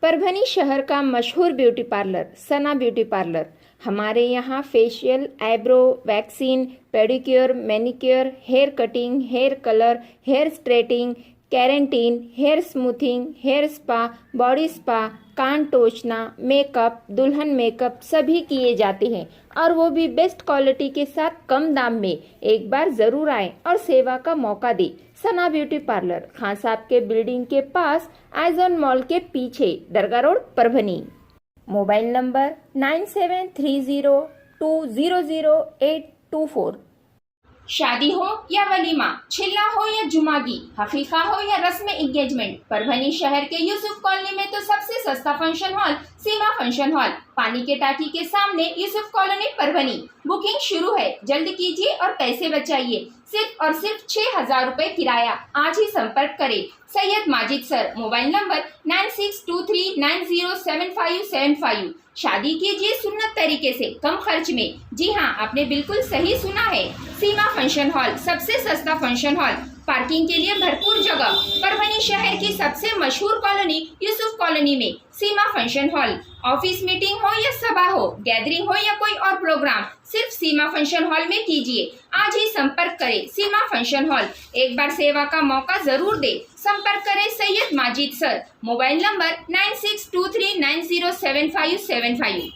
परभनी शहर का मशहूर beauty parlour Sana beauty parlour. हमारे यहाँ facial, eyebrow, waxing, pedicure, manicure, hair cutting, hair colour, hair straightening, keratin, hair smoothing, hair spa, body spa, कान टोचना, makeup, दुल्हन मेकअप सभी किए जाते हैं और वो भी बेस्ट क्वालिटी के साथ कम दाम में। एक बार जरूर आएं और सेवा का मौका दें। सना ब्यूटी पार्लर, खान साहब के बिल्डिंग के पास, आइजॉन मॉल के पीछे, दरगाह रोड, परभनी। Mobile number 9730200824। शादी हो या वलीमा, छिल्ला हो या जुमागी, हकीका हो या रस्म एंगेजमेंट, परभनी शहर के यूसुफ कॉलोनी में तो सबसे सस्ता फंक्शन हॉल सीमा फंक्शन हॉल, पानी के टाकी के सामने, यूसुफ कॉलोनी, परभनी। बुकिंग शुरू है, जल्द कीजिए और पैसे बचाइए। सिर्फ और सिर्फ 6,000 रुपए किराया। आज ही संपर्क करें। Syed Majid sir, mobile number 9623907575। शादी कीजिए सुन्नत तरीके से, कम खर्च में। जी हाँ, आपने बिल्कुल सही सुना है। सीमा फंक्शन हॉल, सबसे सस्ता फंक्शन हॉल, पार्किंग के लिए भरपूर जगह। परभनी शहर की सबसे मशहूर कॉलोनी यूसुफ कॉलोनी में सीमा फंक्शन हॉल। ऑफिस मीटिंग हो या सभा हो, गैदरिंग हो या कोई और प्रोग्राम, सिर्फ सीमा फंक्शन हॉल में कीजिए। आज ही संपर्क करें। सीमा फंक्शन हॉल, एक बार सेवा का मौका जरूर दे। संपर्क करें Syed Majid sir, mobile number 9623907575।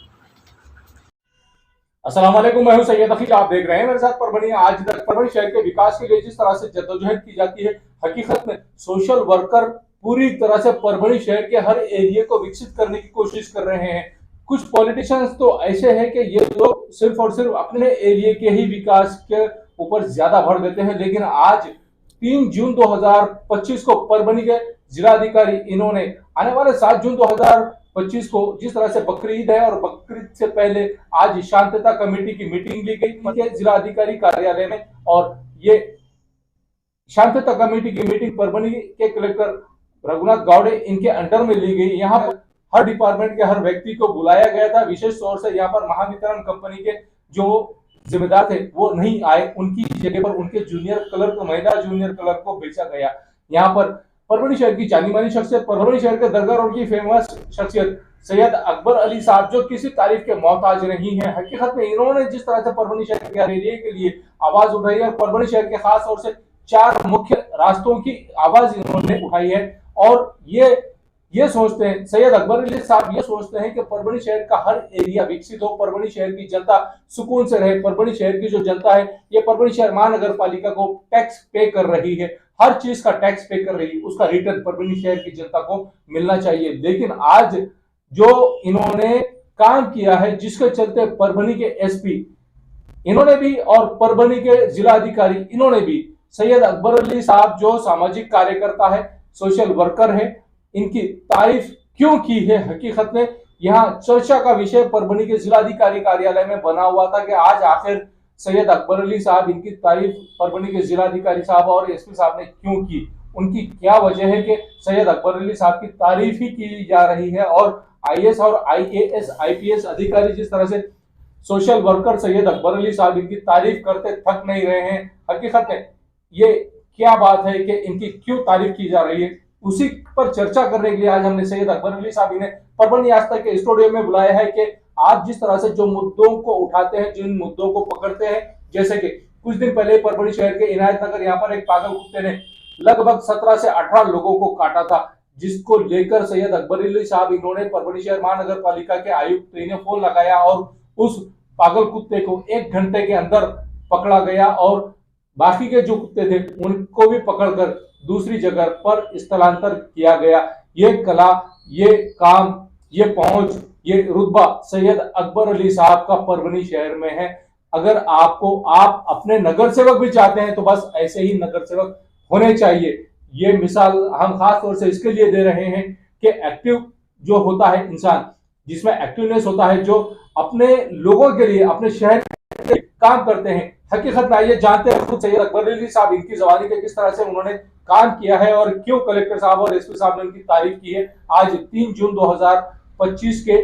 अस्सलाम वालेकुम, मैं हूं सैयद अखिल। आप देख रहे हैं मेरे साथ परभनी। आज तक परभनी शहर के विकास के लिए जिस तरह से जद्दोजहद की जाती है, हकीकत में सोशल वर्कर पूरी तरह से परभनी शहर के हर एरिया को विकसित करने की कोशिश कर रहे हैं। कुछ पॉलिटिशियंस तो ऐसे हैं कि ये लोग सिर्फ और सिर्फ अपने एरिया के ही विकास के ऊपर ज्यादा भर देते हैं, लेकिन आज 3 जून 2025 को परभनी के जिलाधिकारी इन्होंने आने वाले 7 जून 2025 को जिस तरह से बकरीद है और बकरीद से पहले आज शांतता कमेटी की मीटिंग ली गई जिलाधिकारी कार्यालय में, और ये शांतता कमेटी की मीटिंग परभनी के कलेक्टर रघुनाथ गावड़े इनके अंडर में ली गई। यहाँ पर हर डिपार्टमेंट के हर व्यक्ति को बुलाया गया था। विशेष तौर से यहाँ पर महावितरण कंपनी के जो जिम्मेदार थे वो नहीं आए, उनकी जगह पर उनके जूनियर क्लर्क, महिला जूनियर क्लर्क को भेजा गया। यहाँ पर परभनी शहर की जानी मानी शख्सियत, परभनी शहर के दरगाह रोड की फेमस शख्सियत सैयद अकबर अली साहब, जो किसी तारीफ के मोहताज नहीं है। हकीकत में इन्होंने जिस तरह से परभनी शहर के एरिया के लिए आवाज उठाई है, परभनी शहर के खास तौर से 4 मुख्य रास्तों की आवाज इन्होंने उठाई है, और ये सोचते हैं, सैयद अकबर अली साहब ये सोचते हैं कि परभनी शहर का हर एरिया विकसित हो, परभनी शहर की जनता सुकून से रहे। परभनी शहर की जो जनता है, ये परभनी शहर महानगर पालिका को टैक्स पे कर रही है, हर चीज का टैक्स पे कर रही है, उसका रिटर्न परभनी शहर की जनता को मिलना चाहिए। लेकिन आज जो इन्होंने काम किया है, जिसके चलते परभनी के एसपी इन्होंने भी और परभनी के जिलाधिकारी इन्होंने भी, सैयद अकबर अली साहब जो सामाजिक कार्यकर्ता है, सोशल वर्कर है, इनकी तारीफ क्यों की है। हकीकत में यहाँ चर्चा का विषय परभनी के जिलाधिकारी कार्यालय में बना हुआ था कि आज आखिर सैयद अकबर अली साहब, इनकी तारीफ परभनी के जिलाधिकारी साहब और एसपी साहब ने क्यों की, उनकी क्या वजह है कि सैयद अकबर अली साहब की तारीफ ही की जा रही है, और आईएएस और आईएएस आईपीएस अधिकारी जिस तरह से सोशल वर्कर सैयद अकबर अली साहब इनकी तारीफ करते थक नहीं रहे हैं। हकीकत में ये क्या बात है कि इनकी क्यों तारीफ की जा रही है, उसी पर चर्चा करने के लिए आज हमने सैयद अकबर अली साहब इन्हें परभनी आज तक के स्टूडियो में बुलाया है कि आप जिस तरह से जो मुद्दों को उठाते हैं, जिन मुद्दों को पकड़ते हैं, जैसे कि कुछ दिन पहले परभनी शहर के इनायत नगर यहाँ पर एक पागल कुत्ते ने लगभग 17 से 18 लोगों को काटा था, जिसको लेकर सैयद अकबर अली साहब इन्होंने परभनी शहर महानगर पालिका के आयुक्त ने फोन लगाया और उस पागल कुत्ते को 1 घंटे के अंदर पकड़ा गया, और बाकी के जो कुत्ते थे उनको भी पकड़कर दूसरी जगह पर स्थलांतर किया गया। ये कला, ये काम, ये पहुंच, ये रुतबा सैयद अकबर अली साहब का परभनी शहर में है। अगर आप अपने नगर सेवक भी चाहते हैं तो बस ऐसे ही नगर सेवक होने चाहिए। ये मिसाल हम खास तौर से इसके लिए दे रहे हैं कि एक्टिव जो होता है इंसान, जिसमें एक्टिवनेस होता है, जो अपने लोगों के लिए, अपने शहर के लिए काम करते हैं। हकीकत में ये जानते हैं खुद सैयद अकबर अली साहब इनकी जवानी के किस तरह से उन्होंने काम किया है और क्यों कलेक्टर साहब और एसपी साहब ने उनकी तारीफ की है। आज 3 जून 2025 के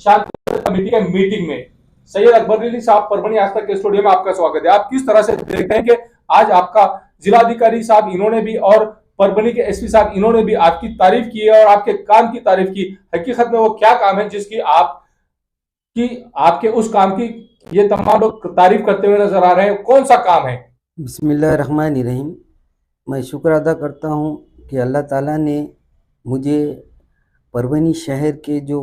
शांति कमेटी के मीटिंग में सैयद अकबर अली साहब, परभनी आज तक के स्टूडियो में आपका स्वागत है। आप किस तरह से देखते हैं कि आज आपका जिलाधिकारी साहब इन्होंने भी और परभनी के एसपी साहब, इन्होंने भी आपकी तारीफ की है और आपके काम की तारीफ की। हकीकत में वो क्या काम है जिसकी आपके उस काम की ये तमाम लोग तारीफ करते हुए नजर आ रहे हैं? कौन सा काम है? बिस्मिल्लाहिर्रहमानिर्रहीम। मैं शुक्र अदा करता हूँ कि अल्लाह ताला ने मुझे परभनी शहर के जो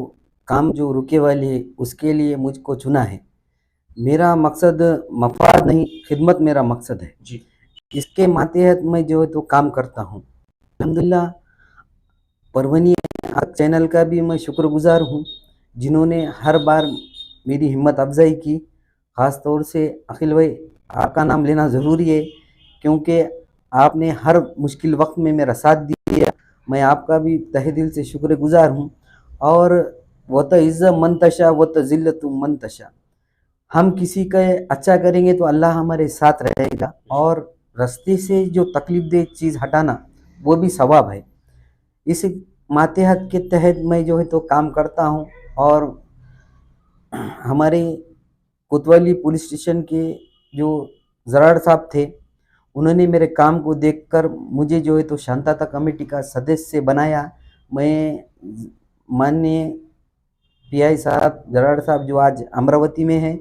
काम जो रुके वाले है उसके लिए मुझको चुना है। मेरा मकसद मफाद नहीं, खिदमत मेरा मकसद है जी। इसके मातहत मैं जो है तो काम करता हूँ। अल्हम्दुलिल्लाह परभनी चैनल का भी मैं शुक्रगुजार हूँ जिन्होंने हर बार मेरी हिम्मत अफजाई की। ख़ास तौर से अखिल भाई, आपका नाम लेना ज़रूरी है क्योंकि आपने हर मुश्किल वक्त में मेरा साथ दिया। मैं आपका भी तहे दिल से शुक्रगुजार हूँ। और वो तो इज़्ज़त मन तशा वो तो ज़िल्लत मन तशा, हम किसी का अच्छा करेंगे तो अल्लाह हमारे साथ रहेगा और रास्ते से जो तकलीफ दे चीज़ हटाना वो भी सवाब है। इस मातहत के तहत मैं जो है तो काम करता हूँ। और हमारे कोतवाली पुलिस स्टेशन के जो जरार साहब थे उन्होंने मेरे काम को देखकर मुझे जो है तो शांतता कमेटी का सदस्य बनाया। मैं माननीय पीआई साहब जरार साहब जो आज अमरावती में हैं,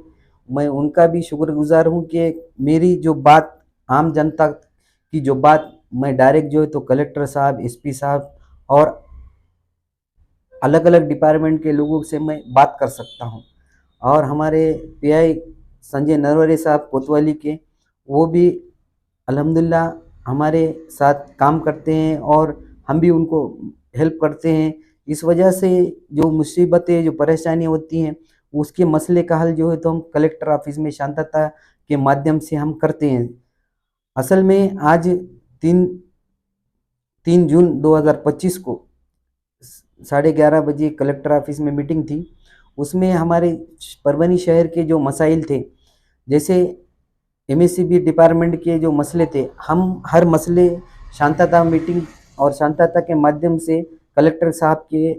मैं उनका भी शुक्रगुजार हूँ कि मेरी जो बात आम जनता की जो बात मैं डायरेक्ट जो है तो कलेक्टर साहब, एसपी साहब और अलग अलग डिपार्टमेंट के लोगों से मैं बात कर सकता हूँ। और हमारे पीआई संजय नरवरे साहब कोतवाली के, वो भी अल्हम्दुलिल्लाह हमारे साथ काम करते हैं और हम भी उनको हेल्प करते हैं। इस वजह से जो मुसीबतें जो परेशानियाँ होती हैं उसके मसले का हल जो है तो हम कलेक्टर ऑफिस में शांतता के माध्यम से हम करते हैं। असल में आज 3 जून 2025 को 11:30 बजे कलेक्टर ऑफिस में मीटिंग थी। उसमें हमारे परभनी शहर के जो मसाइल थे, जैसे एमएससीबी डिपार्टमेंट के जो मसले थे, हम हर मसले शांतता मीटिंग और शांतता के माध्यम से कलेक्टर साहब के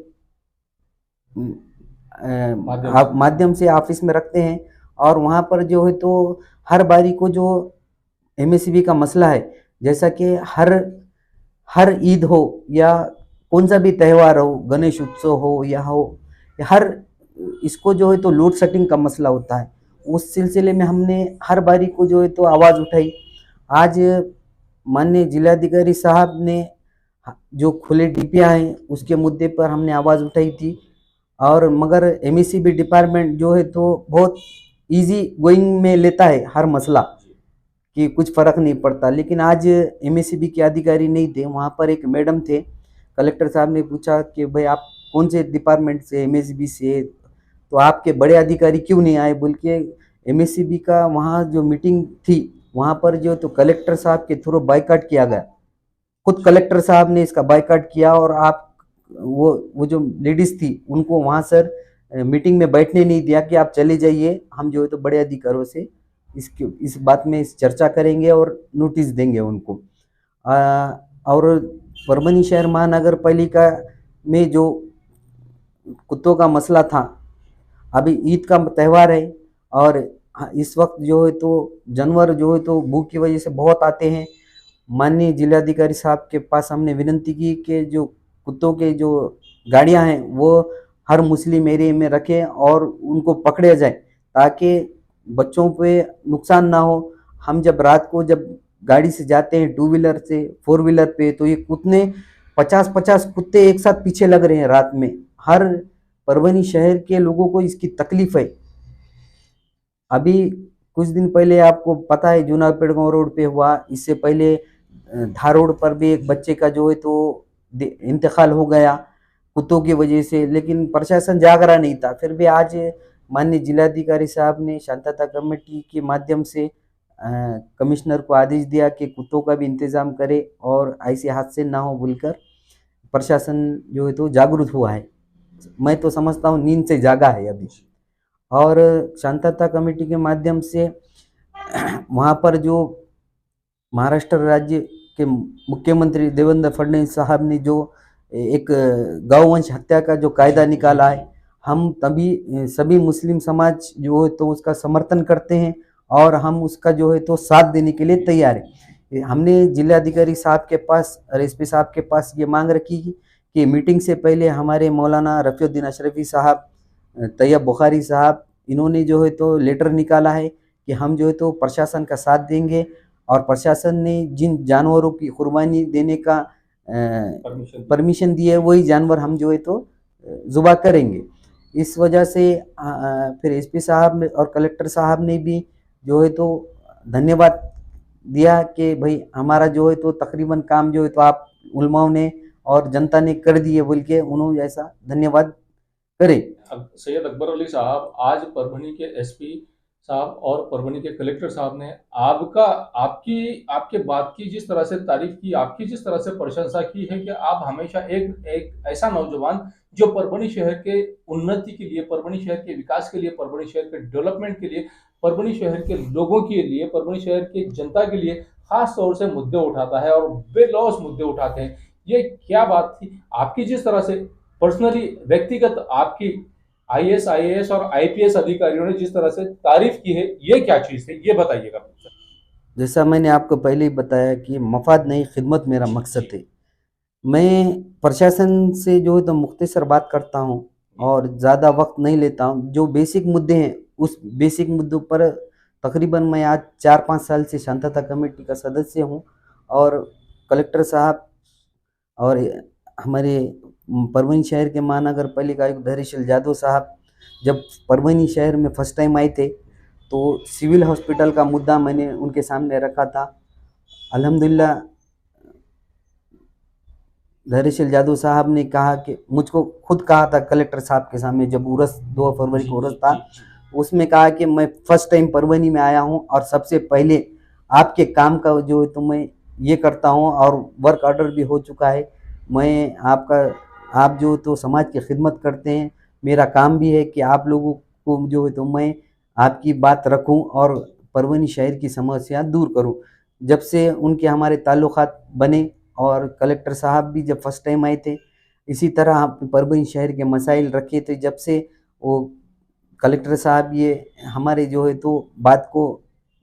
माध्यम से ऑफिस में रखते हैं। और वहाँ पर जो है तो हर बारी को जो एमएससीबी का मसला है, जैसा कि हर ईद हो या कौन सा भी त्यौहार हो, गणेश उत्सव हो या हो, हर इसको जो है तो लोड सेटिंग का मसला होता है। उस सिलसिले में हमने हर बारी को जो है तो आवाज़ उठाई। आज माननीय जिलाधिकारी साहब ने जो खुले डीपीआई हैं उसके मुद्दे पर हमने आवाज़ उठाई थी। और मगर एमएससीबी डिपार्टमेंट जो है तो बहुत इजी गोइंग में लेता है हर मसला कि कुछ फ़र्क नहीं पड़ता। लेकिन आज एमएससीबी के अधिकारी नहीं थे, वहाँ पर एक मैडम थे। कलेक्टर साहब ने पूछा कि भाई आप कौन से डिपार्टमेंट से, एमएससीबी से, तो आपके बड़े अधिकारी क्यों नहीं आए बोल के एमएससीबी का वहाँ जो मीटिंग थी वहाँ पर जो तो कलेक्टर साहब के थ्रू बाइकाट किया गया। खुद कलेक्टर साहब ने इसका बाइकाट किया और आप वो जो लेडीज़ थी उनको वहाँ सर मीटिंग में बैठने नहीं दिया कि आप चले जाइए, हम जो है तो बड़े अधिकारों से इस बात में चर्चा करेंगे और नोटिस देंगे उनको। और परभनी शहर महानगर पालिका में जो कुत्तों का मसला था, अभी ईद का त्यौहार है और इस वक्त जो है तो जानवर जो है तो भूख की वजह से बहुत आते हैं। माननीय जिलाधिकारी साहब के पास हमने विनती की कि जो कुत्तों के जो गाड़ियां हैं वो हर मुस्लिम एरिया में रखें और उनको पकड़े जाए ताकि बच्चों पे नुकसान ना हो। हम जब रात को जब गाड़ी से जाते हैं 2 व्हीलर से 4 व्हीलर पे, तो ये कुत्ते 50-50 कुत्ते एक साथ पीछे लग रहे हैं रात में। हर परभनी शहर के लोगों को इसकी तकलीफ है। अभी कुछ दिन पहले आपको पता है जूनापेड़गांव रोड पे हुआ, इससे पहले धार रोड पर भी एक बच्चे का जो है तो इंतकाल हो गया कुत्तों की वजह से, लेकिन प्रशासन जाग रहा नहीं था। फिर भी आज माननीय जिलाधिकारी साहब ने शांतता कमेटी के माध्यम से कमिश्नर को आदेश दिया कि कुत्तों का भी इंतज़ाम करे और ऐसे हादसे ना हो बोलकर प्रशासन जो है तो जागरूक हुआ है। मैं तो समझता हूँ नींद से जागा है अभी। और शांतता कमेटी के माध्यम से वहाँ पर जो महाराष्ट्र राज्य के मुख्यमंत्री देवेंद्र फडणवीस साहब ने जो एक गौवंश हत्या का जो कायदा निकाला है, हम सभी मुस्लिम समाज जो है तो उसका समर्थन करते हैं और हम उसका जो है तो साथ देने के लिए तैयार हैं। हमने जिलाधिकारी साहब के पास और एसपी साहब के पास ये मांग रखी कि मीटिंग से पहले हमारे मौलाना रफ़ीउद्दीन अशरफी साहब, तैयब बुखारी साहब, इन्होंने जो है तो लेटर निकाला है कि हम जो है तो प्रशासन का साथ देंगे और प्रशासन ने जिन जानवरों की कुर्बानी देने का परमिशन दी है वही जानवर हम जो है तो ज़ुबा करेंगे। इस वजह से फिर एसपी साहब और कलेक्टर साहब ने भी जो है तो धन्यवाद दिया कि भाई हमारा जो है तो तकरीबन काम जो है तो आप उलमाओं ने और जनता ने कर दिए बोल के उन्होंने ऐसा धन्यवाद करे। सैयद अकबर अली साहब, आज परभनी के एसपी साहब और परभनी के कलेक्टर साहब ने आपके बात की जिस तरह से तारीफ की, आपकी जिस तरह से प्रशंसा की है कि आप हमेशा एक ऐसा नौजवान जो परभनी शहर के उन्नति के लिए, परभनी शहर के विकास के लिए, परभनी शहर के डेवलपमेंट के लिए, परभनी शहर के लोगों के लिए, परभनी शहर की जनता के लिए खास तौर से मुद्दे उठाता है और बेलौस मुद्दे उठाते हैं। ये क्या बात थी आपकी, जिस तरह से पर्सनली व्यक्तिगत आपकी आईएएस, आईएएस और आईपीएस अधिकारियों ने जिस तरह से तारीफ की है, ये क्या चीज थी, ये बताइएगा। जैसा मैंने आपको पहले ही बताया कि मफाद नहीं खिदमत मेरा मकसद है। मैं प्रशासन से जो है तो मुख्तसर बात करता हूँ और ज़्यादा वक्त नहीं लेता हूँ। जो बेसिक मुद्दे हैं उस बेसिक मुद्दों पर तकरीबन मैं आज 4-5 साल से शांतता कमेटी का सदस्य हूँ और कलेक्टर साहब और हमारे परभनी शहर के महानगर पालिका आयुक्त धैर्यशील जादव साहब जब परभनी शहर में फर्स्ट टाइम आए थे तो सिविल हॉस्पिटल का मुद्दा मैंने उनके सामने रखा था। अल्हम्दुलिल्लाह धैर्यशील जादव साहब ने कहा कि मुझको खुद कहा था कलेक्टर साहब के सामने जब उर्स 2 फरवरी को उर्स था, उसमें कहा कि मैं फर्स्ट टाइम परभनी में आया हूं और सबसे पहले आपके काम का जो है तो मैं ये करता हूं और वर्क ऑर्डर भी हो चुका है। मैं आप जो तो समाज की खिदमत करते हैं, मेरा काम भी है कि आप लोगों को जो है तो मैं आपकी बात रखूं और परभनी शहर की समस्या दूर करूं। जब से उनके हमारे ताल्लुकात बने और कलेक्टर साहब भी जब फर्स्ट टाइम आए थे इसी तरह हम परभनी शहर के मसाइल रखे थे। जब से वो कलेक्टर साहब ये हमारे जो है तो बात को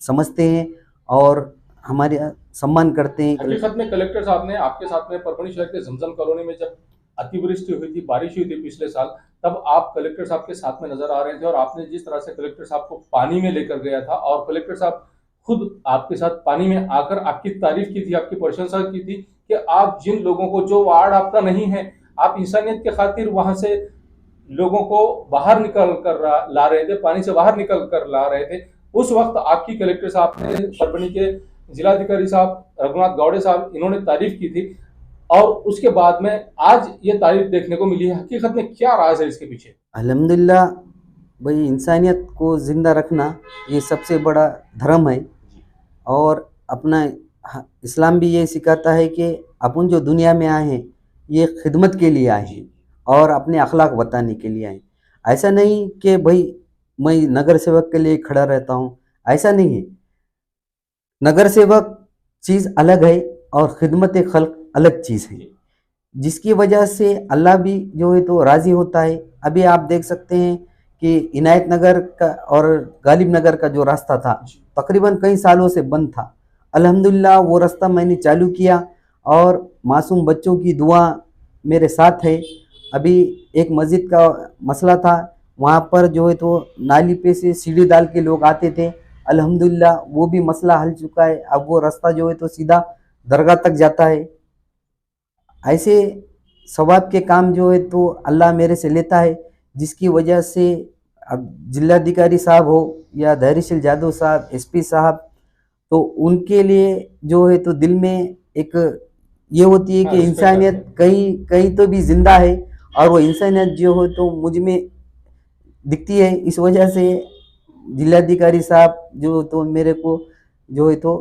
समझते हैं और हमारे सम्मान करते हैं। हकीकत में कलेक्टर साहब ने आपके साथ में परभनी शहर के जमजम कॉलोनी में जब अतिवृष्टि हुई थी, बारिश हुई थी पिछले साल, तब आप कलेक्टर साहब के साथ में नजर आ रहे थे और आपने जिस तरह से कलेक्टर साहब को पानी में लेकर गया था और कलेक्टर साहब खुद आपके साथ पानी में आकर आपकी तारीफ की थी, आपकी प्रशंसा की थी कि आप जिन लोगों को, जो वार्ड आपका नहीं है, आप इंसानियत के खातिर वहां से लोगों को बाहर निकल कर ला रहे थे, पानी से बाहर निकल कर ला रहे थे। उस वक्त आपकी कलेक्टर साहब ने, परभनी के जिलाधिकारी साहब रघुनाथ गौड़े साहब, इन्होंने तारीफ की थी और उसके बाद में आज ये तारीफ देखने को मिली है। हकीकत में क्या राज है इसके पीछे? अल्हम्दुलिल्लाह भाई, इंसानियत को ज़िंदा रखना ये सबसे बड़ा धर्म है और अपना इस्लाम भी ये सिखाता है कि अपन जो दुनिया में आए हैं ये खिदमत के लिए आए हैं और अपने अखलाक बताने के लिए आए हैं। ऐसा नहीं कि भाई मैं नगर सेवक के लिए खड़ा रहता हूँ, ऐसा नहीं है। नगर सेवक चीज़ अलग है और खिदमत खल्क अलग चीज़ है, जिसकी वजह से अल्लाह भी जो है तो राज़ी होता है। अभी आप देख सकते हैं कि इनायत नगर का और गालिब नगर का जो रास्ता था तकरीबन कई सालों से बंद था। अल्हम्दुलिल्लाह वो रास्ता मैंने चालू किया और मासूम बच्चों की दुआ मेरे साथ है। अभी एक मस्जिद का मसला था, वहाँ पर जो है तो नाली पे से सीढ़ी डाल के लोग आते थे, अल्हम्दुलिल्लाह वो भी मसला हल चुका है। अब वो रास्ता जो है तो सीधा दरगाह तक जाता है। ऐसे सवाब के काम जो है तो अल्लाह मेरे से लेता है, जिसकी वजह से अब जिलाधिकारी साहब हो या धैर्यशील जादव साहब, एसपी साहब, तो उनके लिए जो है तो दिल में एक ये होती है कि इंसानियत कहीं कहीं तो भी जिंदा है और वो इंसानियत जो हो तो मुझ में दिखती है। इस वजह से जिलाधिकारी साहब जो तो मेरे को जो है तो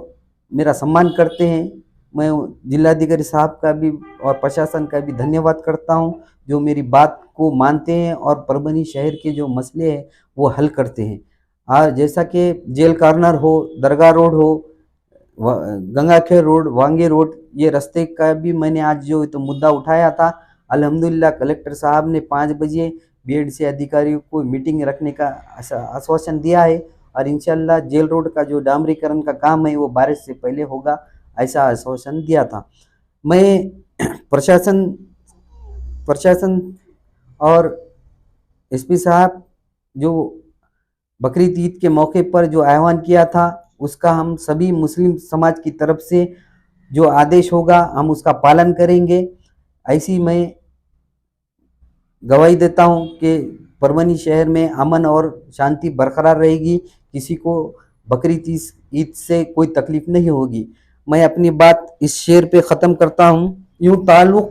मेरा सम्मान करते हैं। मैं जिलाधिकारी साहब का भी और प्रशासन का भी धन्यवाद करता हूं जो मेरी बात को मानते हैं और परभनी शहर के जो मसले हैं वो हल करते हैं। जैसा कि जेल कॉर्नर हो, दरगाह रोड हो, गंगाखेर रोड, वांगे रोड, ये रास्ते का भी मैंने आज जो तो मुद्दा उठाया था। अल्हम्दुलिल्लाह कलेक्टर साहब ने 5 बजे बीएडसी अधिकारियों को मीटिंग रखने का आश्वासन दिया है और इंशाल्लाह जेल रोड का जो डामरीकरण का काम है वो बारिश से पहले होगा। ऐसा आश्वासन दिया था। मैं प्रशासन और एसपी साहब जो बकरीद ईद के मौके पर जो आह्वान किया था, उसका हम सभी मुस्लिम समाज की तरफ से जो आदेश होगा हम उसका पालन करेंगे। ऐसी मैं गवाही देता हूं कि परभनी शहर में अमन और शांति बरकरार रहेगी, किसी को बकरीद ईद से कोई तकलीफ नहीं होगी। मैं अपनी बात इस शेर पे ख़त्म करता हूं। यूं ताल्लुक़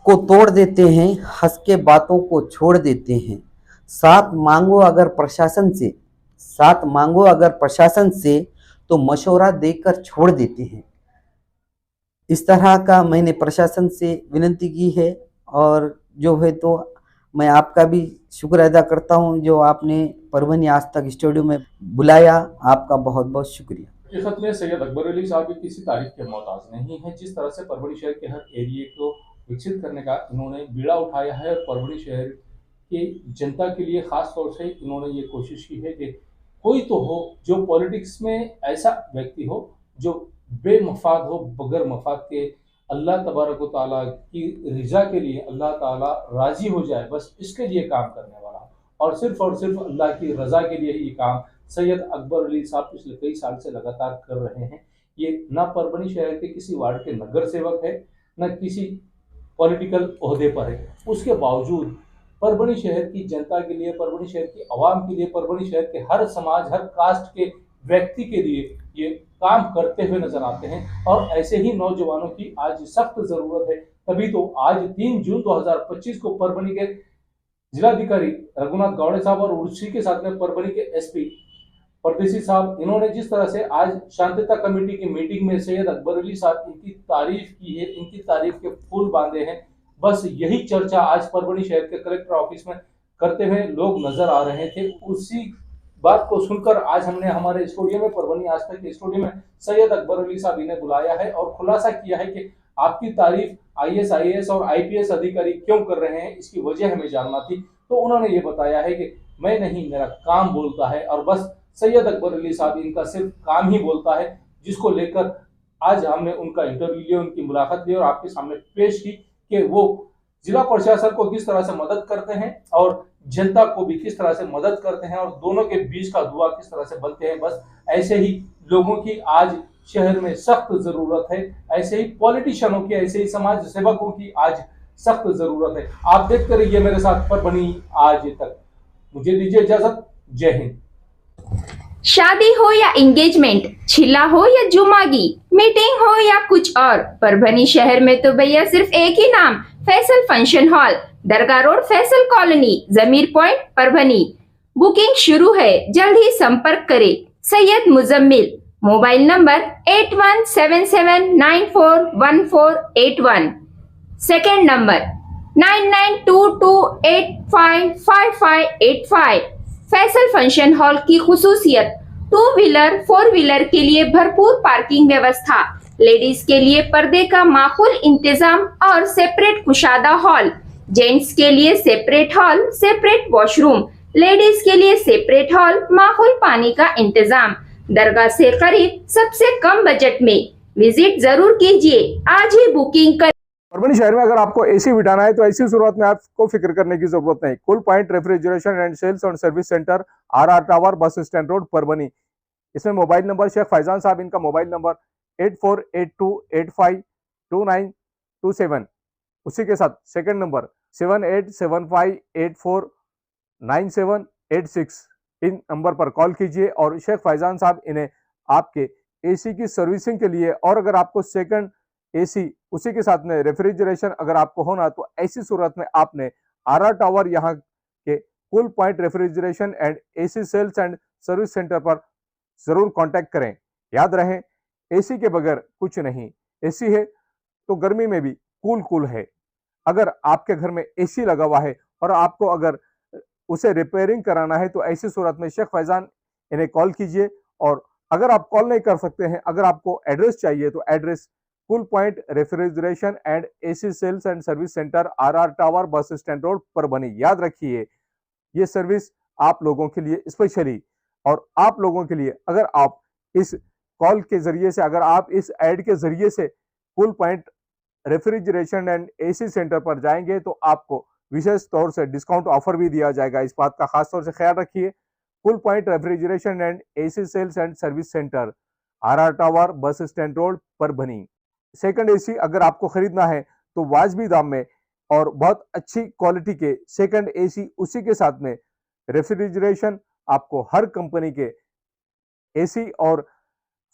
को तोड़ देते हैं, हंस के बातों को छोड़ देते हैं, साथ मांगो अगर प्रशासन से तो मशवरा देकर छोड़ देते हैं। इस तरह का मैंने प्रशासन से विनती की है, और जो है तो मैं आपका भी शुक्र अदा करता हूं जो आपने परभनी आज तक स्टूडियो में बुलाया। आपका बहुत बहुत शुक्रिया। हकीकत में सैयद अकबर अली साहब भी किसी तारीफ के मोहताज नहीं है। जिस तरह से परभनी शहर के हर एरिए को विकसित करने का इन्होंने बीड़ा उठाया है, और परभनी शहर की जनता के लिए खास तौर से इन्होंने ये कोशिश की है कि कोई तो हो जो पॉलिटिक्स में ऐसा व्यक्ति हो जो बेमफाद हो, बगैर मफाद के, अल्लाह तबारक व तआला की रिजा के लिए, अल्लाह ताला राजी हो जाए बस इसके लिए काम करने वाला हो, और सिर्फ अल्लाह की रजा के लिए ही काम सैयद अकबर अली साहब पिछले कई साल से लगातार कर रहे हैं। ये न परभनी शहर के किसी वार्ड के नगर सेवक है, न किसी पॉलिटिकल ओहदे पर है, उसके बावजूद परभनी शहर की जनता के लिए, परभनी शहर की आवाम के लिए, परभनी शहर के हर समाज, हर कास्ट के व्यक्ति के लिए ये काम करते हुए नजर आते हैं। और ऐसे ही नौजवानों की आज सख्त जरूरत है। तभी तो आज 3 जून 2025 को परभनी के जिलाधिकारी रघुनाथ गौड़े साहब और उसी के साथ में परभनी के एसपी परदेसी साहब, इन्होंने जिस तरह से आज शांतता कमेटी की मीटिंग में सैयद अकबर अली साहब इनकी तारीफ की है, इनकी तारीफ के फूल बांधे हैं, बस यही चर्चा आज परभनी शहर के कलेक्टर ऑफिस में करते हुए लोग नजर आ रहे थे। उसी बात को सुनकर आज हमने हमारे स्टूडियो में, परभनी आज तक के स्टूडियो में सैयद अकबर अली साहब इन्हें बुलाया है और खुलासा किया है कि आपकी तारीफ आईएएस, आईएएस और आईपीएस अधिकारी क्यों कर रहे हैं, इसकी वजह हमें जानना थी। तो उन्होंने ये बताया है कि मैं नहीं, मेरा काम बोलता है, और बस सैयद अकबर अली साहब इनका सिर्फ काम ही बोलता है, जिसको लेकर आज हमने उनका इंटरव्यू लिया, उनकी मुलाकात ली और आपके सामने पेश की कि वो जिला प्रशासन को किस तरह से मदद करते हैं और जनता को भी किस तरह से मदद करते हैं, और दोनों के बीच का दुआ किस तरह से बनते हैं। बस ऐसे ही लोगों की आज शहर में सख्त जरूरत है, ऐसे ही पॉलिटिशियनों की, ऐसे ही समाज सेवकों की आज सख्त जरूरत है। आप देखते रहिए मेरे साथ परभनी आज तक। मुझे दीजिए इजाजत। जय हिंद। शादी हो या एंगेजमेंट, छिला हो या जुमागी, मीटिंग हो या कुछ और, परभनी शहर में तो भैया सिर्फ एक ही नाम, फैसल फंक्शन हॉल, दरगाह रोड, फैसल कॉलोनी, जमीर पॉइंट, परभनी। बुकिंग शुरू है, जल्द ही संपर्क करें। Syed Muzammil, mobile number 8177941481, second number 9922855585। Faisal function hall की खुसूसियत, 2 व्हीलर 4 व्हीलर के लिए भरपूर पार्किंग व्यवस्था, लेडीज के लिए पर्दे का माकूल इंतजाम और सेपरेट कुशादा हॉल, जेंट्स के लिए separate hall, separate washroom, ladies के लिए सेपरेट हॉल, माकूल पानी का इंतजाम, दरगाह से करीब, सबसे कम बजट में। विजिट जरूर कीजिए, आज ही बुकिंग कर। परभनी शहर में अगर आपको एसी बिठाना है तो ऐसी शुरुआत में आपको फिक्र करने की जरूरत नहीं। Cool point refrigeration and sales और service centre, RR tower, bus stand road, Parbhani. इसमें मोबाइल नंबर शेख फैजान साहब, इनका मोबाइल नंबर 8482852927। उसी के साथ सेकंड नंबर 7875849786। इन नंबर पर कॉल कीजिए और शेख फैजान साहब इन्हें आपके एसी की सर्विसिंग के लिए, और अगर आपको सेकंड एसी उसी के साथ में रेफ्रिजरेशन अगर आपको होना, तो ऐसी सूरत में आपने आरआर टावर यहाँ के cool point refrigeration and AC sales and service centre पर जरूर कांटेक्ट करें। याद रहे, एसी के बगैर कुछ नहीं। एसी है तो गर्मी में भी कूल है। अगर आपके घर में एसी लगा हुआ है और आपको अगर उसे रिपेयरिंग कराना है, तो ऐसी सूरत में शेख फैजान इन्हें कॉल कीजिए। और अगर आप कॉल नहीं कर सकते हैं, अगर आपको एड्रेस चाहिए, तो address cool point refrigeration and AC sales and service centre, RR tower, bus stand road, Parbhani. याद रखिए, ये सर्विस आप लोगों के लिए स्पेशली, और आप लोगों के लिए अगर आप इस कॉल के जरिए से, अगर आप इस ऐड के जरिए से cool point refrigeration and AC centre पर जाएंगे तो आपको विशेष तौर से डिस्काउंट ऑफर भी दिया जाएगा। इस बात का खास तौर से ख्याल रखिए। Cool point refrigeration and AC sales and service centre, RR tower, bus stand road, Parbhani. Second AC अगर आपको खरीदना है तो वाजबी दाम में और बहुत अच्छी क्वालिटी के सेकंड एसी, उसी के साथ में रेफ्रिजरेशन, आपको हर कंपनी के एसी और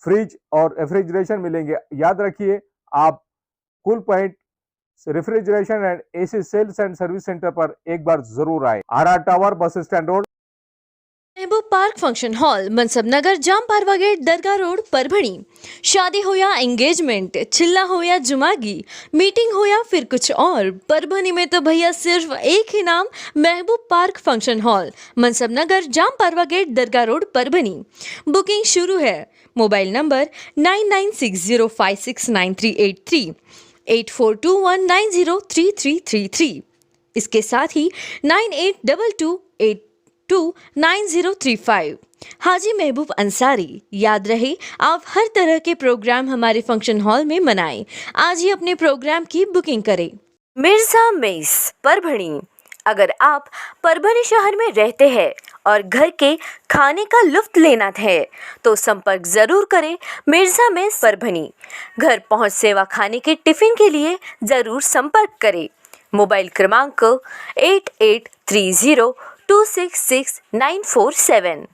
फ्रिज और रेफ्रिजरेशन मिलेंगे। याद रखिए, आप cool point refrigeration and AC sales and service centre पर एक बार जरूर आए। RR tower, bus stand road, Mehboob park function hall, Mansab Nagar, Jam Parwa gate, Dargah road, Parbhani. शादी हो या एंगेजमेंट, चिल्ला हो या जुमागी, मीटिंग हो या फिर कुछ और, परभणी में तो भैया सिर्फ एक ही नाम, महबूब park function hall, Mansab Nagar, Jam Parwa gate, Dargah road, Parbhani. Booking शुरू है। Mobile number 9960569383, 8421903333। इसके साथ ही 9822829035। हाजी महबूब अंसारी। याद रहे, आप हर तरह के प्रोग्राम हमारे फंक्शन हॉल में मनाएं। आज ही अपने प्रोग्राम की बुकिंग करें। मिर्जा मेस, परभणी। अगर आप परभणी शहर में रहते हैं और घर के खाने का लुत्फ लेना है तो संपर्क जरूर करें मिर्जा मेस, परभणी। घर पहुंच सेवा खाने के टिफिन के लिए जरूर संपर्क करें। मोबाइल क्रमांक 8830266947।